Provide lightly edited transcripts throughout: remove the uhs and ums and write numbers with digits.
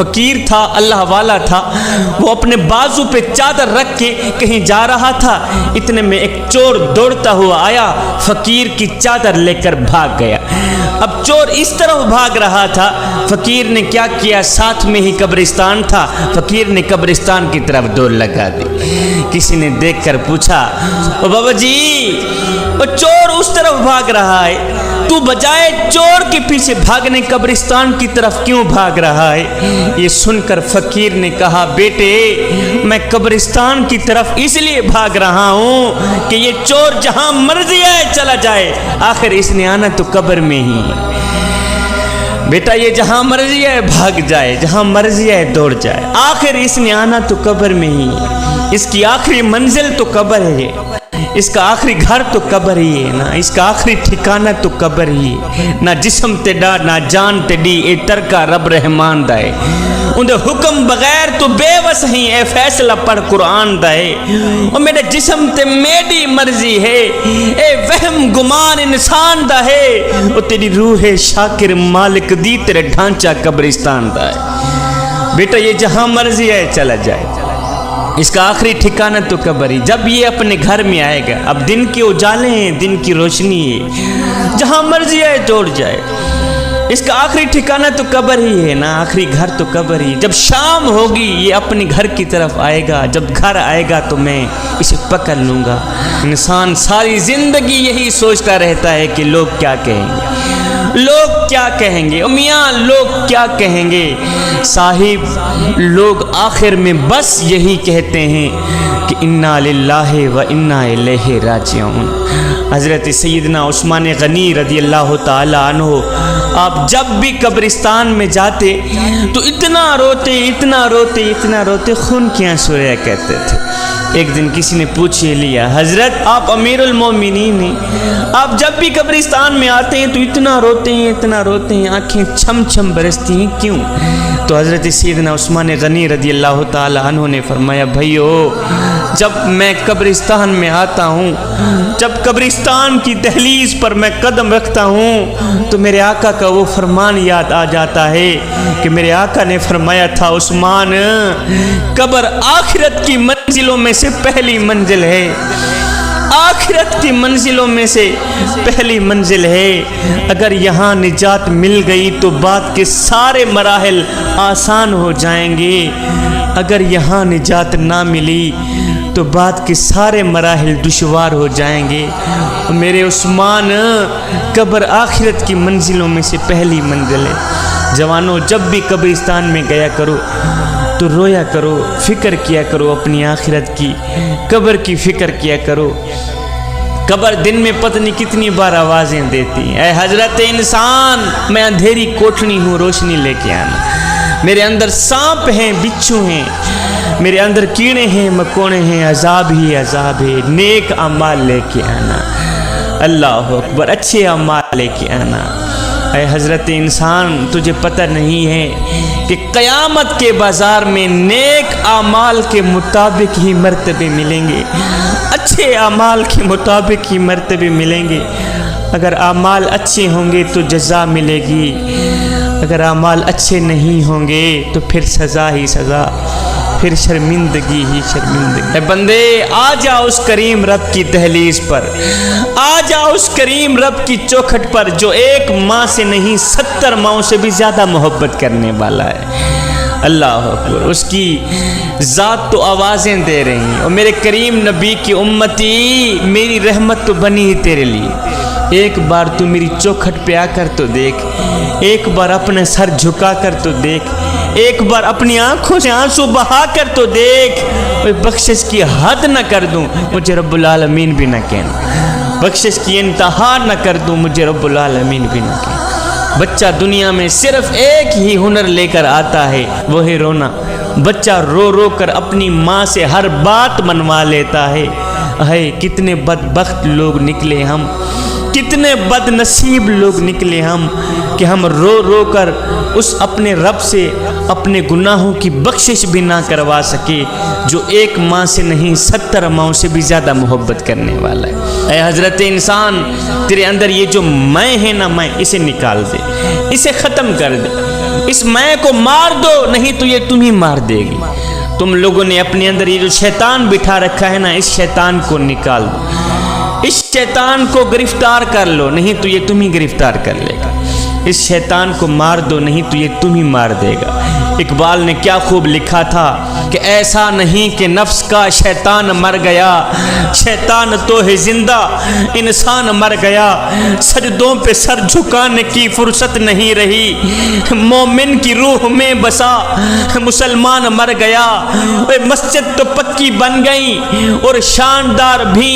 فقیر تھا، اللہ والا تھا، وہ اپنے بازو پہ چادر رکھ کے کہیں جا رہا تھا، اتنے میں ایک چور دوڑتا ہوا آیا، فقیر کی چادر لے کر بھاگ گیا۔ اب چور اس طرف بھاگ رہا تھا، فقیر نے کیا کیا، ساتھ میں ہی قبرستان تھا، فقیر نے قبرستان کی طرف دوڑ لگا دی۔ کسی نے دیکھ کر پوچھا، او بابا جی، وہ چور اس طرف بھاگ رہا ہے، تو بجائے چور کے پیچھے بھاگنے قبرستان کی طرف کیوں بھاگ رہا ہے؟ یہ سن کر فقیر نے کہا، بیٹے میں قبرستان کی طرف اس لیے بھاگ رہا ہوں کہ یہ چور جہاں مرضی ہے چلا جائے، آخر اس نے آنا تو قبر میں ہی ہے۔ بیٹا یہ جہاں مرضی ہے بھاگ جائے، جہاں مرضی ہے دوڑ جائے، آخر اس نے آنا تو قبر میں ہی ہے، اس کی آخری منزل تو قبر ہے، اس کا آخری گھر تو قبر ہی ہے نا، اس کا آخری ٹھکانہ تو قبر ہی ہے۔ نہ جسم تے ڈا نہ جان تے ڈی، اے ترکا رب رحمان دائے، اندے حکم بغیر تو بے وس ہی، اے فیصلہ پڑھ قرآن دائے، اور میرے جسم تے میری مرضی ہے، اے وہم گمان انسان دا ہے، اور تیری روح شاکر مالک دی تیرے ڈھانچہ قبرستان دائے۔ بیٹا یہ جہاں مرضی ہے چلا جائے، اس کا آخری ٹھکانہ تو قبر ہی۔ جب یہ اپنے گھر میں آئے گا، اب دن کے اجالے ہیں، دن کی روشنی ہے، جہاں مرضی ہے دوڑ جائے، اس کا آخری ٹھکانہ تو قبر ہی ہے نا، آخری گھر تو قبر ہی۔ جب شام ہوگی یہ اپنے گھر کی طرف آئے گا، جب گھر آئے گا تو میں اسے پکڑ لوں گا۔ انسان ساری زندگی یہی سوچتا رہتا ہے کہ لوگ کیا کہیں گے، لوگ کیا کہیں گے، میاں لوگ کیا کہیں گے۔ صاحب لوگ آخر میں بس یہی کہتے ہیں کہ انا للہ و انا الیہ راجعون۔ حضرت سیدنا عثمان غنی رضی اللہ تعالی عنہ، آپ جب بھی قبرستان میں جاتے تو اتنا روتے اتنا روتے اتنا روتے، خون کی آنسو رہا کرتے تھے۔ ایک دن کسی نے پوچھ لیا، حضرت آپ امیر المومنین ہیں، آپ جب بھی قبرستان میں آتے ہیں تو اتنا روتے ہیں اتنا روتے ہیں، آنکھیں چھم چھم برستی ہیں، کیوں؟ تو حضرت سیدنا عثمان غنی رضی اللہ تعالی عنہ نے فرمایا، بھائیو جب میں قبرستان میں آتا ہوں، جب قبرستان کی دہلیز پر میں قدم رکھتا ہوں تو میرے آقا کا وہ فرمان یاد آ جاتا ہے کہ میرے آقا نے فرمایا تھا، عثمان قبر آخرت کی منزلوں میں سے پہلی منزل ہے، آخرت کی منزلوں میں سے پہلی منزل ہے، اگر یہاں نجات مل گئی تو بعد کے سارے مراحل آسان ہو جائیں گے، اگر یہاں نجات نہ ملی تو بعد کے سارے مراحل دشوار ہو جائیں گے۔ میرے عثمان قبر آخرت کی منزلوں میں سے پہلی منزل ہے۔ جوانوں جب بھی قبرستان میں گیا کرو تو رویا کرو، فکر کیا کرو اپنی آخرت کی، قبر کی فکر کیا کرو۔ قبر دن میں پتہ نہیں کتنی بار آوازیں دیتی ہیں، اے حضرت انسان میں اندھیری کوٹھنی ہوں، روشنی لے کے آنا، میرے اندر سانپ ہیں، بچھو ہیں، میرے اندر کیڑے ہیں، مکوڑے ہیں، عذاب ہی عذاب ہے، نیک اعمال لے کے آنا، اللہ اکبر، اچھے اعمال لے کے آنا۔ اے حضرت انسان تجھے پتہ نہیں ہے کہ قیامت کے بازار میں نیک اعمال کے مطابق ہی مرتبے ملیں گے، اچھے اعمال کے مطابق ہی مرتبے ملیں گے۔ اگر اعمال اچھے ہوں گے تو جزا ملے گی، اگر اعمال اچھے نہیں ہوں گے تو پھر سزا ہی سزا، پھر شرمندگی ہی شرمندگی۔ اے بندے آ جا اس کریم رب کی دہلیز پر، آ جا اس کریم رب کی چوکھٹ پر جو ایک ماں سے نہیں 70 ماؤں سے بھی زیادہ محبت کرنے والا ہے۔ اللہ اکبر، اس کی ذات تو آوازیں دے رہی ہیں، اور میرے کریم نبی کی امتی میری رحمت تو بنی ہی تیرے لیے، ایک بار تو میری چوکھٹ پہ آ کر تو دیکھ، ایک بار اپنے سر جھکا کر تو دیکھ، ایک بار اپنی آنکھوں سے آنسو بہا کر تو دیکھ، بخشش کی حد نہ کر دوں مجھے رب العالمین بھی نہ کہنا، بخشش کی انتہا نہ کر دوں مجھے رب العالمین بھی نہ کہنا۔ بچہ دنیا میں صرف ایک ہی ہنر لے کر آتا ہے، وہ ہے رونا۔ بچہ رو رو کر اپنی ماں سے ہر بات منوا لیتا ہے۔ ہے کتنے بدبخت لوگ نکلے ہم، کتنے بد نصیب لوگ نکلے ہم کہ ہم رو رو کر اس اپنے رب سے اپنے گناہوں کی بخشش بھی نہ کروا سکے جو ایک ماں سے نہیں 70 ماؤں سے بھی زیادہ محبت کرنے والا ہے۔ اے حضرت انسان، تیرے اندر یہ جو میں ہے نا، میں اسے نکال دے، اسے ختم کر دے۔ اس میں کو مار دو نہیں تو یہ تمہیں مار دے گی۔ تم لوگوں نے اپنے اندر یہ جو شیطان بٹھا رکھا ہے نا، اس شیطان کو نکال دو، اس شیطان کو گرفتار کر لو نہیں تو یہ تمہیں گرفتار کر لے گا، اس شیطان کو مار دو نہیں تو یہ تمہیں مار دے گا۔ اقبال نے کیا خوب لکھا تھا کہ ایسا نہیں کہ نفس کا شیطان مر گیا، شیطان تو ہے زندہ، انسان مر گیا، سجدوں پہ سر جھکانے کی فرصت نہیں رہی، مومن کی روح میں بسا مسلمان مر گیا، مسجد تو پکی بن گئی اور شاندار بھی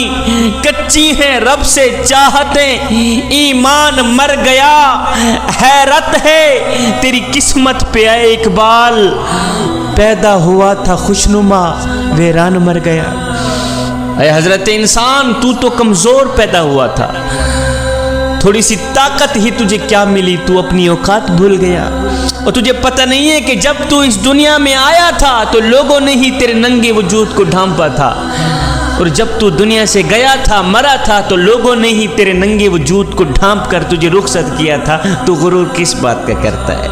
کچی ہیں رب سے چاہتیں، ایمان مر گیا، حیرت ہے تیری قسمت پہ اے اقبال، پیدا ہوا تھا خوشنما ویران مر گیا۔ اے حضرت انسان تو کمزور پیدا ہوا تھا، تھوڑی سی طاقت ہی تجھے کیا ملی، تو اپنی اوقات بھول گیا، اور تجھے پتہ نہیں ہے کہ جب تو اس دنیا میں آیا تھا تو لوگوں نے ہی تیرے ننگے وجود کو ڈھانپا تھا، اور جب تو دنیا سے گیا تھا مرا تھا تو لوگوں نے ہی تیرے ننگے وجود کو ڈھانپ کر تجھے رخصت کیا تھا، تو غرور کس بات کا کرتا ہے؟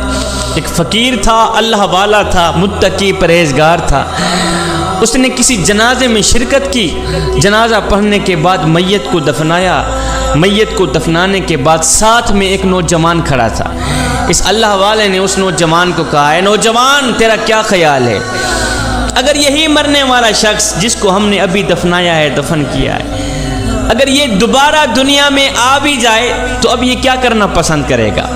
ایک فقیر تھا، اللہ والا تھا، متقی پرہیزگار تھا، اس نے کسی جنازے میں شرکت کی، جنازہ پڑھنے کے بعد میت کو دفنایا، میت کو دفنانے کے بعد ساتھ میں ایک نوجوان کھڑا تھا۔ اس اللہ والے نے اس نوجوان کو کہا، اے نوجوان تیرا کیا خیال ہے، اگر یہی مرنے والا شخص جس کو ہم نے ابھی دفنایا ہے، دفن کیا ہے، اگر یہ دوبارہ دنیا میں آ بھی جائے تو اب یہ کیا کرنا پسند کرے گا؟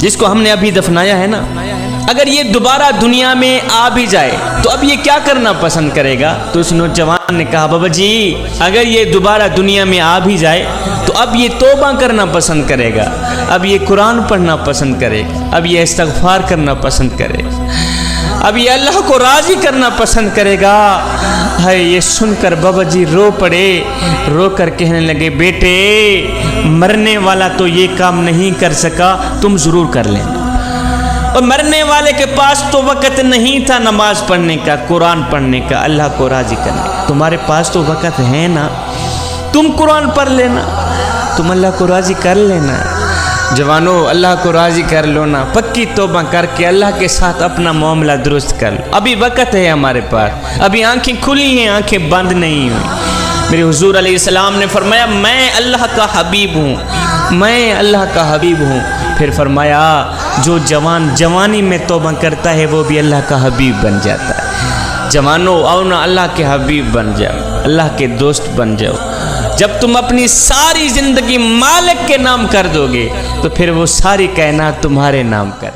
جس کو ہم نے ابھی دفنایا ہے نا، اگر یہ دوبارہ دنیا میں آ بھی جائے تو اب یہ کیا کرنا پسند کرے گا؟ تو اس نوجوان نے کہا، بابا جی اگر یہ دوبارہ دنیا میں آ بھی جائے تو اب یہ توبہ کرنا پسند کرے گا، اب یہ قرآن پڑھنا پسند کرے گا، اب یہ استغفار کرنا پسند کرے گا، اب یہ اللہ کو راضی کرنا پسند کرے گا۔ ہے یہ سن کر بابا جی رو پڑے، رو کر کہنے لگے، بیٹے مرنے والا تو یہ کام نہیں کر سکا، تم ضرور کر لینا، اور مرنے والے کے پاس تو وقت نہیں تھا نماز پڑھنے کا، قرآن پڑھنے کا، اللہ کو راضی کرنے کا، تمہارے پاس تو وقت ہے نا، تم قرآن پڑھ لینا، تم اللہ کو راضی کر لینا۔ جوانو اللہ کو راضی کر لو نا، پکی توبہ کر کے اللہ کے ساتھ اپنا معاملہ درست کر لو، ابھی وقت ہے ہمارے پاس، ابھی آنکھیں کھلی ہیں، آنکھیں بند نہیں ہوئی۔ میرے حضور علیہ السلام نے فرمایا، میں اللہ کا حبیب ہوں، میں اللہ کا حبیب ہوں۔ پھر فرمایا، جو جوان جوانی میں توبہ کرتا ہے وہ بھی اللہ کا حبیب بن جاتا ہے۔ جوانو آؤ نا اللہ کے حبیب بن جاؤ، اللہ کے دوست بن جاؤ۔ جب تم اپنی ساری زندگی مالک کے نام کر دو گے تو پھر وہ ساری کائنات تمہارے نام کر